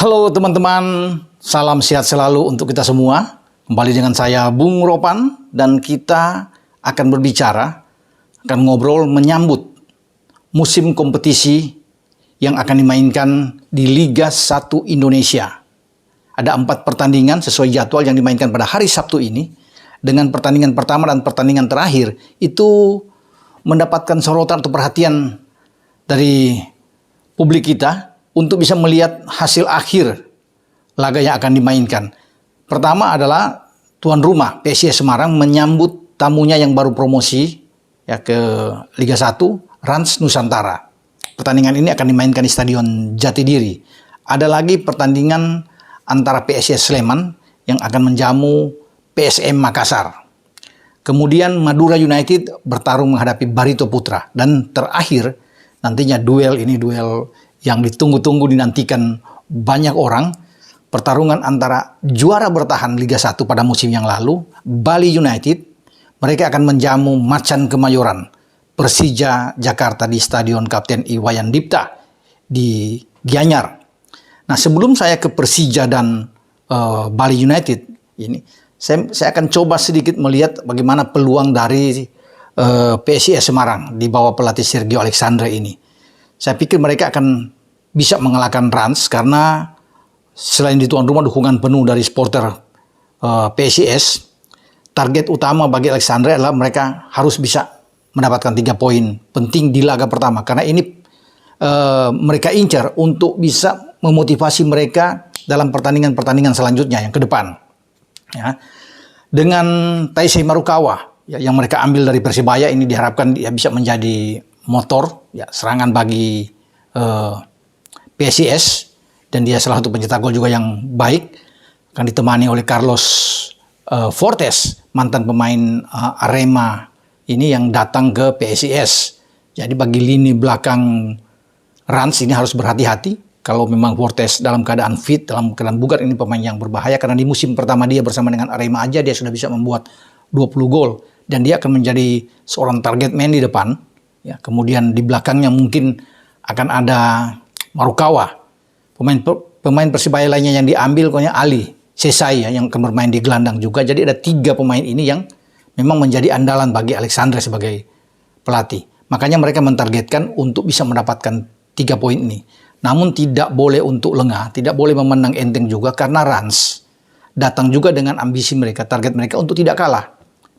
Halo teman-teman, salam sehat selalu untuk kita semua. Kembali dengan saya Bung Ropan dan kita akan berbicara, akan ngobrol menyambut musim kompetisi yang akan dimainkan di Liga 1 Indonesia. Ada 4 pertandingan sesuai jadwal yang dimainkan pada hari Sabtu ini. Dengan pertandingan pertama dan pertandingan terakhir itu mendapatkan sorotan atau perhatian dari publik kita untuk bisa melihat hasil akhir laga yang akan dimainkan. Pertama adalah tuan rumah PSIS Semarang menyambut tamunya yang baru promosi ya ke Liga 1, Rans Nusantara. Pertandingan ini akan dimainkan di Stadion Jatidiri. Ada lagi pertandingan antara PSIS Sleman yang akan menjamu PSM Makassar. Kemudian Madura United bertarung menghadapi Barito Putra. Dan terakhir nantinya duel yang ditunggu-tunggu dinantikan banyak orang. Pertarungan antara juara bertahan Liga 1 pada musim yang lalu, Bali United. Mereka akan menjamu Macan Kemayoran, Persija Jakarta di Stadion Kapten Iwayan Dipta di Gianyar. Nah, sebelum saya ke Persija dan Bali United ini, saya akan coba sedikit melihat bagaimana peluang dari PSIS Semarang di bawah pelatih Sergio Alexandre ini. Saya pikir mereka akan bisa mengalahkan Rans karena selain di tuan rumah dukungan penuh dari supporter PSIS, target utama bagi Alexandre adalah mereka harus bisa mendapatkan 3 poin penting di laga pertama. Karena ini mereka incar untuk bisa memotivasi mereka dalam pertandingan-pertandingan selanjutnya yang ke depan. Ya. Dengan Taisei Marukawa ya, yang mereka ambil dari Persibaya, ini diharapkan dia bisa menjadi motor ya, serangan bagi PSIS, dan dia salah satu pencetak gol juga yang baik. Akan ditemani oleh Carlos Fortes, mantan pemain Arema ini yang datang ke PSIS. Jadi bagi lini belakang Rans ini harus berhati-hati. Kalau memang Fortes dalam keadaan fit, dalam keadaan bugar, ini pemain yang berbahaya. Karena di musim pertama dia bersama dengan Arema aja dia sudah bisa membuat 20 gol. Dan dia akan menjadi seorang target man di depan. Ya, kemudian di belakangnya mungkin akan ada Marukawa. Pemain Persibaya lainnya yang diambil pokoknya Ali Sesai ya, yang akan bermain di gelandang juga. Jadi ada 3 pemain ini yang memang menjadi andalan bagi Alexandre sebagai pelatih. Makanya mereka mentargetkan untuk bisa mendapatkan 3 poin ini. Namun tidak boleh untuk lengah, tidak boleh memandang enteng juga karena Rans datang juga dengan ambisi mereka, target mereka untuk tidak kalah.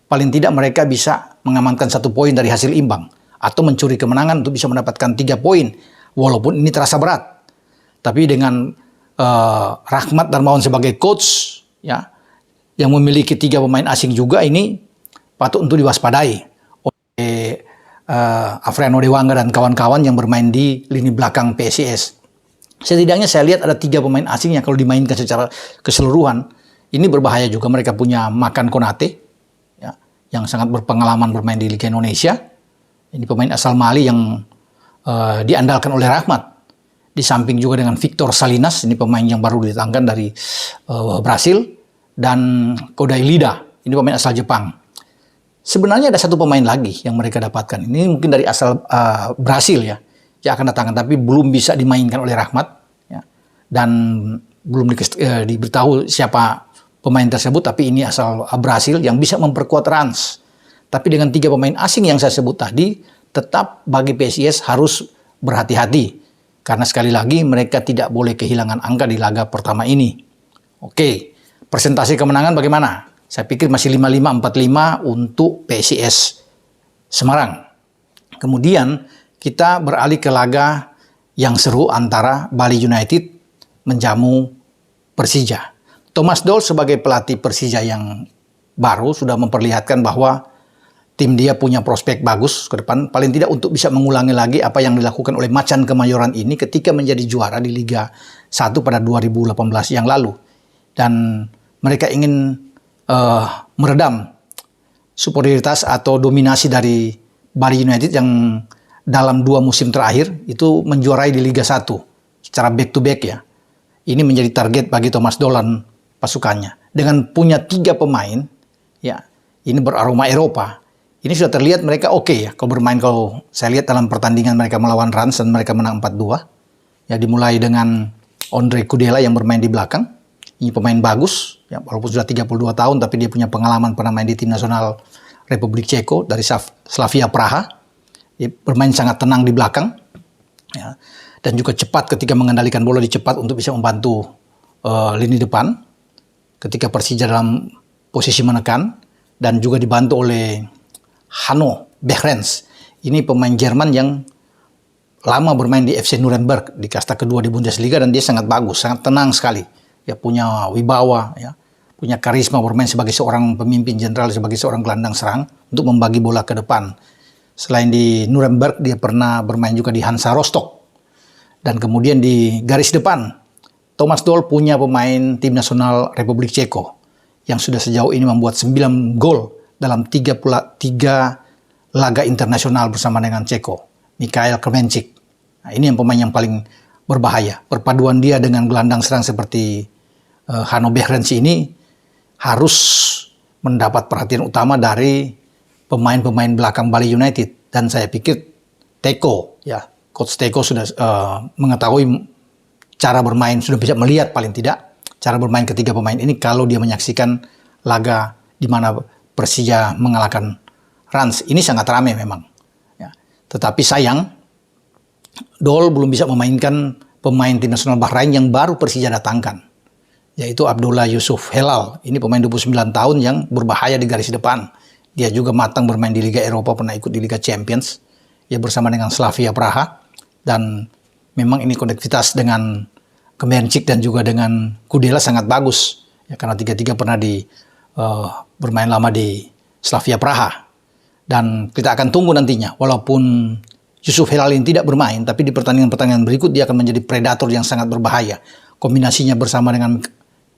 Paling tidak mereka bisa mengamankan 1 poin dari hasil imbang atau mencuri kemenangan untuk bisa mendapatkan 3 poin. Walaupun ini terasa berat. Tapi dengan Rahmat Darmawan sebagai coach ya, yang memiliki 3 pemain asing juga, ini patut untuk diwaspadai oleh Afriano Dewanga dan kawan-kawan yang bermain di lini belakang PSIS. Setidaknya saya lihat ada 3 pemain asing yang kalau dimainkan secara keseluruhan ini berbahaya juga. Mereka punya Makan Konate ya, yang sangat berpengalaman bermain di Liga Indonesia. Ini pemain asal Mali yang diandalkan oleh Rahmat. Di samping juga dengan Victor Salinas, ini pemain yang baru didatangkan dari Brasil, dan Kodai Lida, ini pemain asal Jepang. Sebenarnya ada 1 pemain lagi yang mereka dapatkan. Ini mungkin dari asal Brasil ya, yang akan datangkan, tapi belum bisa dimainkan oleh Rahmat ya. Dan belum diberitahu siapa pemain tersebut, tapi ini asal Brasil yang bisa memperkuat Rans. Tapi dengan 3 pemain asing yang saya sebut tadi, tetap bagi PSIS harus berhati-hati. Karena sekali lagi mereka tidak boleh kehilangan angka di laga pertama ini. Oke, persentase kemenangan bagaimana? Saya pikir masih 55-45 untuk PSIS Semarang. Kemudian kita beralih ke laga yang seru antara Bali United menjamu Persija. Thomas Doll sebagai pelatih Persija yang baru sudah memperlihatkan bahwa tim dia punya prospek bagus ke depan. Paling tidak untuk bisa mengulangi lagi apa yang dilakukan oleh Macan Kemayoran ini ketika menjadi juara di Liga 1 pada 2018 yang lalu. Dan mereka ingin meredam superioritas atau dominasi dari Bali United yang dalam 2 musim terakhir itu menjuarai di Liga 1 secara back to back ya. Ini menjadi target bagi Thomas Doll dan pasukannya. Dengan punya 3 pemain ya, ini beraroma Eropa. Ini sudah terlihat mereka oke ya kalau bermain. Kalau saya lihat dalam pertandingan mereka melawan Rans dan mereka menang 4-2. Ya, dimulai dengan Ondrej Kudela yang bermain di belakang. Ini pemain bagus, ya, walaupun sudah 32 tahun, tapi dia punya pengalaman pernah main di tim nasional Republik Ceko dari Slavia Praha. Dia bermain sangat tenang di belakang, ya, dan juga cepat ketika mengendalikan bola, cepat untuk bisa membantu lini depan ketika Persija dalam posisi menekan, dan juga dibantu oleh Hanno Behrens. Ini pemain Jerman yang lama bermain di FC Nuremberg di kasta kedua di Bundesliga, dan dia sangat bagus, sangat tenang sekali. Ya, punya wibawa, ya, punya karisma bermain sebagai seorang pemimpin jenderal, sebagai seorang gelandang serang untuk membagi bola ke depan. Selain di Nuremberg, dia pernah bermain juga di Hansa Rostock. Dan kemudian di garis depan, Thomas Doll punya pemain tim nasional Republik Ceko yang sudah sejauh ini membuat 9 gol dalam 3 laga internasional bersama dengan Ceko, Mikhail Kremenchik. Nah, ini yang pemain yang paling berbahaya. Perpaduan dia dengan gelandang serang seperti Hanno Behrens ini harus mendapat perhatian utama dari pemain-pemain belakang Bali United. Dan saya pikir Teko, ya, Coach Teko sudah mengetahui cara bermain, sudah bisa melihat paling tidak cara bermain ketiga pemain ini kalau dia menyaksikan laga di mana Persija mengalahkan Rans. Ini sangat ramai memang. Ya. Tetapi sayang, Doll belum bisa memainkan pemain tim nasional Bahrain yang baru Persija datangkan, yaitu Abdullah Yusuf Helal. Ini pemain 29 tahun yang berbahaya di garis depan. Dia juga matang bermain di Liga Eropa, pernah ikut di Liga Champions, ya, bersama dengan Slavia Praha. Dan memang ini konektivitas dengan Kremenchik dan juga dengan Kudela sangat bagus, ya, karena tiga-tiga pernah bermain lama di Slavia Praha. Dan kita akan tunggu nantinya, walaupun Yusuf Helal ini tidak bermain, tapi di pertandingan-pertandingan berikut dia akan menjadi predator yang sangat berbahaya. Kombinasinya bersama dengan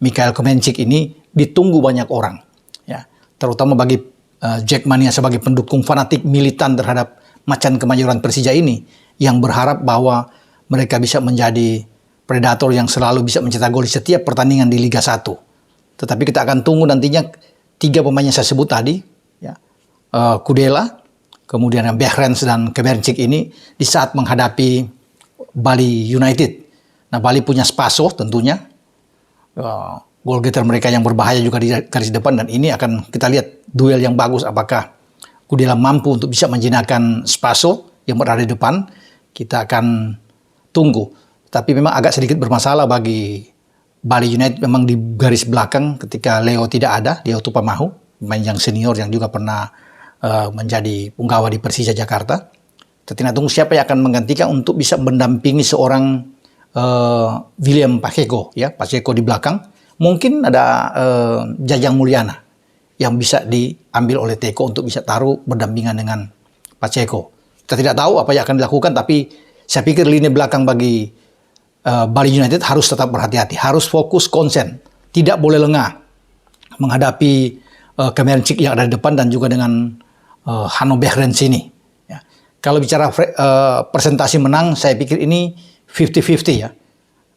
Mikhail Kremenchik ini ditunggu banyak orang, ya, terutama bagi Jackmania sebagai pendukung fanatik militan terhadap Macan Kemayoran Persija ini, yang berharap bahwa mereka bisa menjadi predator yang selalu bisa mencetak gol di setiap pertandingan di Liga 1. Tetapi kita akan tunggu nantinya 3 pemain yang saya sebut tadi, ya, Kudela, kemudian Behrens dan Kremenchik ini di saat menghadapi Bali United. Nah, Bali punya Spaso tentunya, goal getter mereka yang berbahaya juga di garis depan, dan ini akan kita lihat duel yang bagus, apakah Kudela mampu untuk bisa menjinakkan Spaso yang berada di depan. Kita akan tunggu. Tapi memang agak sedikit bermasalah bagi Bali United memang di garis belakang ketika Leo tidak ada, Leo Tupamahu, pemain yang senior yang juga pernah menjadi punggawa di Persija Jakarta. Kita tunggu siapa yang akan menggantikan untuk bisa mendampingi seorang William Pacheco, ya, Pacheco di belakang. Mungkin ada Jajang Mulyana yang bisa diambil oleh Teko untuk bisa taruh berdampingan dengan Pacheco. Kita tidak tahu apa yang akan dilakukan, tapi saya pikir lini belakang bagi Bali United harus tetap berhati-hati, harus fokus, konsen, tidak boleh lengah menghadapi Kremenchik yang ada di depan dan juga dengan Hanno Behrens ini. Ya. Kalau bicara presentasi menang, saya pikir ini 50-50, ya,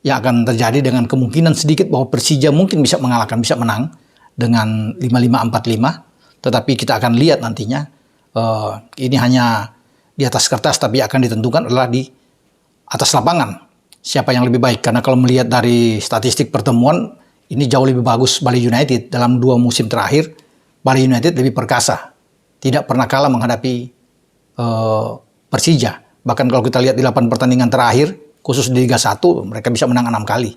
yang akan terjadi dengan kemungkinan sedikit bahwa Persija mungkin bisa mengalahkan, bisa menang dengan 5-5-4-5. Tetapi kita akan lihat nantinya, ini hanya di atas kertas, tapi akan ditentukan adalah di atas lapangan siapa yang lebih baik. Karena kalau melihat dari statistik pertemuan, ini jauh lebih bagus Bali United. Dalam 2 musim terakhir, Bali United lebih perkasa, tidak pernah kalah menghadapi Persija. Bahkan kalau kita lihat di 8 pertandingan terakhir, khusus di Liga 1, mereka bisa menang 6 kali.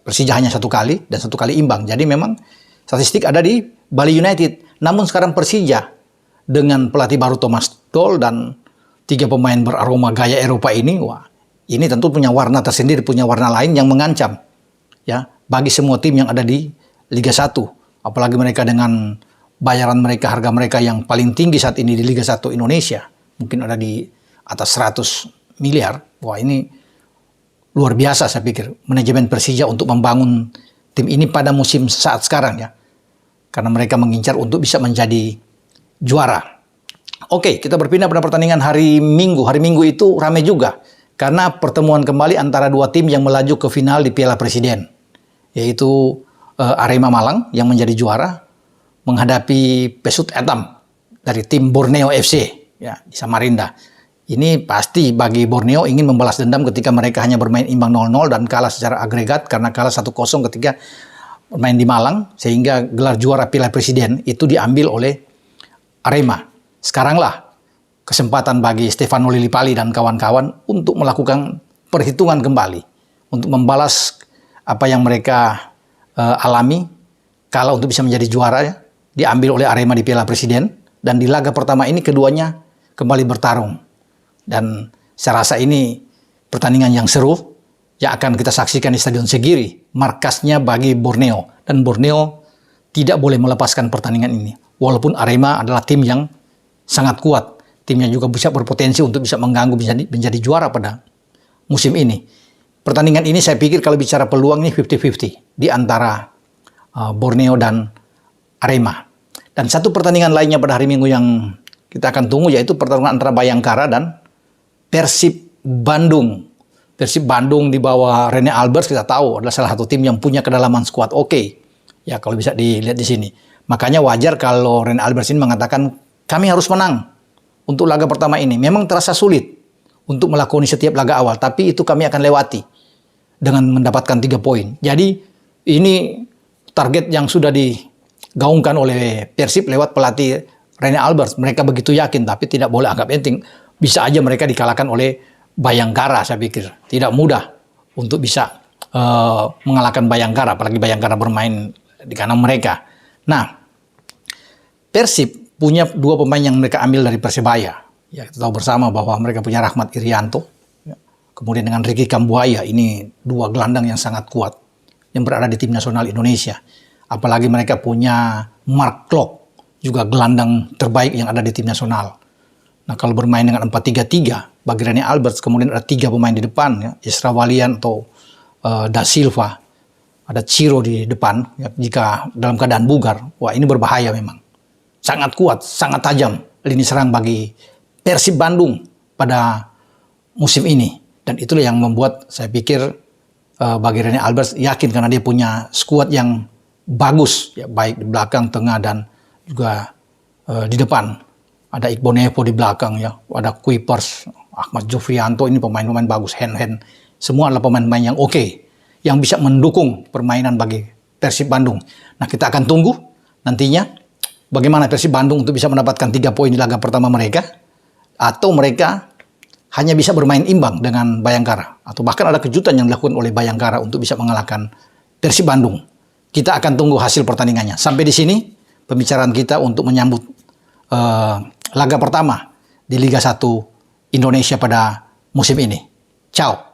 Persija hanya 1 kali dan 1 kali imbang. Jadi memang statistik ada di Bali United. Namun sekarang Persija dengan pelatih baru Thomas Doll dan 3 pemain beraroma gaya Eropa ini, wah, ini tentu punya warna tersendiri, punya warna lain yang mengancam, ya, bagi semua tim yang ada di Liga 1. Apalagi mereka dengan bayaran mereka, harga mereka yang paling tinggi saat ini di Liga 1 Indonesia. Mungkin ada di atas 100 miliar. Wah, ini luar biasa saya pikir manajemen Persija untuk membangun tim ini pada musim saat sekarang, ya. Karena mereka mengincar untuk bisa menjadi juara. Oke, kita berpindah pada pertandingan hari Minggu. Hari Minggu itu ramai juga karena pertemuan kembali antara 2 tim yang melaju ke final di Piala Presiden, yaitu Arema Malang yang menjadi juara menghadapi Pesut Etam dari tim Borneo FC, ya, di Samarinda. Ini pasti bagi Borneo ingin membalas dendam ketika mereka hanya bermain imbang 0-0 dan kalah secara agregat karena kalah 1-0 ketika bermain di Malang, sehingga gelar juara Piala Presiden itu diambil oleh Arema. Sekaranglah kesempatan bagi Stefano Lillipali dan kawan-kawan untuk melakukan perhitungan kembali, untuk membalas apa yang mereka alami, kalah untuk bisa menjadi juara, diambil oleh Arema di Piala Presiden, dan di laga pertama ini keduanya kembali bertarung. Dan saya rasa ini pertandingan yang seru yang akan kita saksikan di Stadion Segiri, markasnya bagi Borneo. Dan Borneo tidak boleh melepaskan pertandingan ini. Walaupun Arema adalah tim yang sangat kuat, timnya juga bisa berpotensi untuk bisa mengganggu, bisa menjadi juara pada musim ini. Pertandingan ini saya pikir kalau bicara peluang ini 50-50 di antara Borneo dan Arema. Dan satu pertandingan lainnya pada hari Minggu yang kita akan tunggu yaitu pertarungan antara Bayangkara dan Persib Bandung. Persib Bandung di bawah Rene Alberts kita tahu adalah salah satu tim yang punya kedalaman skuad oke. Ya kalau bisa dilihat di sini. Makanya wajar kalau Rene Alberts ini mengatakan kami harus menang untuk laga pertama ini. Memang terasa sulit untuk melakoni setiap laga awal, tapi itu kami akan lewati dengan mendapatkan 3 poin. Jadi ini target yang sudah digaungkan oleh Persib lewat pelatih Rene Alberts. Mereka begitu yakin, tapi tidak boleh anggap enteng. Bisa aja mereka dikalahkan oleh Bayangkara, saya pikir. Tidak mudah untuk bisa mengalahkan Bayangkara, apalagi Bayangkara bermain di kandang mereka. Nah, Persib punya 2 pemain yang mereka ambil dari Persebaya. Ya, kita tahu bersama bahwa mereka punya Rahmat Irianto, ya. Kemudian dengan Ricky Kambuaya, ini 2 gelandang yang sangat kuat yang berada di tim nasional Indonesia. Apalagi mereka punya Mark Klok, juga gelandang terbaik yang ada di tim nasional. Nah, kalau bermain dengan 4-3-3, bagi Rene Alberts, kemudian ada 3 pemain di depan, ya, Isra Walian atau Da Silva, ada Ciro di depan, ya, jika dalam keadaan bugar, wah ini berbahaya memang. Sangat kuat, sangat tajam lini serang bagi Persib Bandung pada musim ini. Dan itulah yang membuat saya pikir bagi Rene Alberts yakin karena dia punya skuad yang bagus, ya, baik di belakang, tengah, dan juga di depan. Ada Iqbal Nevo di belakang, ya, ada Kuipers, Ahmad Jofrianto, ini pemain-pemain bagus, Hen-Hen. Semua adalah pemain-pemain yang oke, yang bisa mendukung permainan bagi Persib Bandung. Nah, kita akan tunggu nantinya bagaimana Persib Bandung untuk bisa mendapatkan 3 poin di laga pertama mereka, atau mereka hanya bisa bermain imbang dengan Bayangkara, atau bahkan ada kejutan yang dilakukan oleh Bayangkara untuk bisa mengalahkan Persib Bandung. Kita akan tunggu hasil pertandingannya. Sampai di sini pembicaraan kita untuk menyambut laga pertama di Liga 1 Indonesia pada musim ini. Ciao.